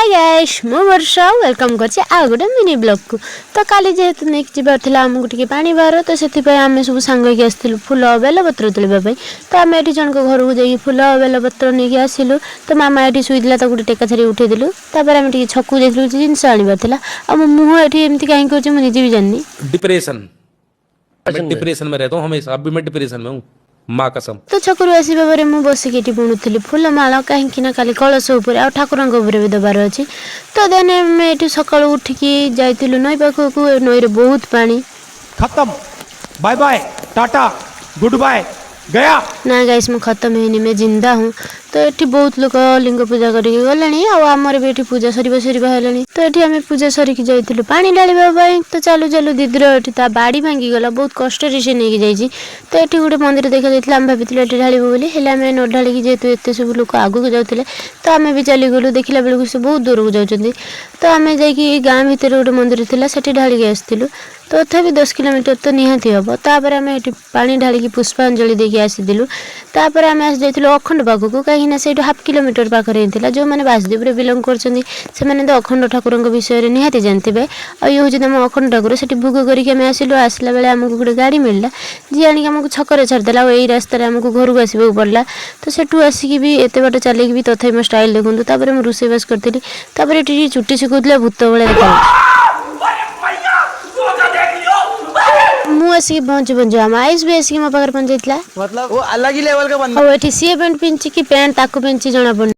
Hi guys मो वर्षा welcome करछि आ गोटे मिनी ब्लॉग को। तो काली जेहेतु नेक जिबार थिला हमकु टिके पानी बाहर तो सेति पय आमे सब संग के आस्थिलु फूल बेलपत्र तोलिबा पय। तो आमे एठी जन को घर को जाई फूल बेलपत्र नेकी आसिलु। तो मामा एठी सुइदिला तो गुटे टेका छरी उठे दिलु। तापर आमे टिके छकु जाइलु जिंस आनिबार थिला। आ मो मुह एठी एमति काहे करछि मु निजे भी जाननी। डिप्रेशन में रहता हूँ हमेशा। अभी मैं डिप्रेशन में हूँ, माँ कसम। तो छकरू आसीबा बारे मु बसिक एठी बुणुथिली फूल माला काहेकि ना काली कलश ऊपर आ ठाकुरंग ऊपर भी दबार अछि। तो देने मैं एठी सकाळ उठिकी जाइतिलु नई पाखकू। नई रे बहुत पानी। खत्म, bye bye, tata, good bye, गया ना गाइस मु खत्म हेनी, मैं जिंदा हूँ। तो एठी बहुत लोग लिंग पूजा करिके गलेनी आ हमर भी एठी पूजा सरीबा हेलानी। तो एठी हमें पूजा सरीकी जाइतिलु पानी डालिबा पय। तो चालू चालू दीदीर एठी ता बाड़ी भांगी गला, बहुत कष्ट रे से नेकी जाईची। तो एठी गुटे मंदिर देखा जाइतिला, हम भाबितिलु एठी ढालिबो बोली, हेला हमें न ढालिकी जेतु एते सब लोग आगु जाउतिले। तो हमें भी चली गलु, देखिला बेलकु से बहुत दूर को जाउचंदी। तो हमें जाईकी गां भीतर गुटे मंदिर थिला सेठी ढालिके आस्तिलु। तो तथापि 10 किलोमीटर तो निहाती हबो। तापर हमें एठी पानी ढालिकी पुष्पांजलि देकी आसीदिलु। तापर हमें आस जाइतिलु अखंड पाखकू, काहे ना सेठो हाफ किलोमीटर पाखरे थिला। जो माने वासुदेव रे बिलोंग करचंदी से माने तो अखंड ठाकुरंग विषय रे निहाती जानथिबे। आ यो होजे हम अखंड ठाकुर सेठी भोग करिके हमें आसिलु। आसला बेले हमकु गुटे गाड़ी मिलला, जी आनी हमकु छकरे छाड़ देला। एई रास्ता रे हमकु घर को आसीबो पड़ला। तो सेठू आसीकी भी एते बाटे चलेकी भी तथापि मो स्टाइल देखंतु। तापर मो रुसे बस करथिली। तापर एठी चुट्टी सुकुतले भूत बेले देखा मु आसी पहुंच हम आइस भी आसी मो पाखर पहुंच जाइतला। मतलब वो अलग ही लेवल का बंदा। और एठी सी पैंट पिंची की पैंट ताको पिंची जणा पड़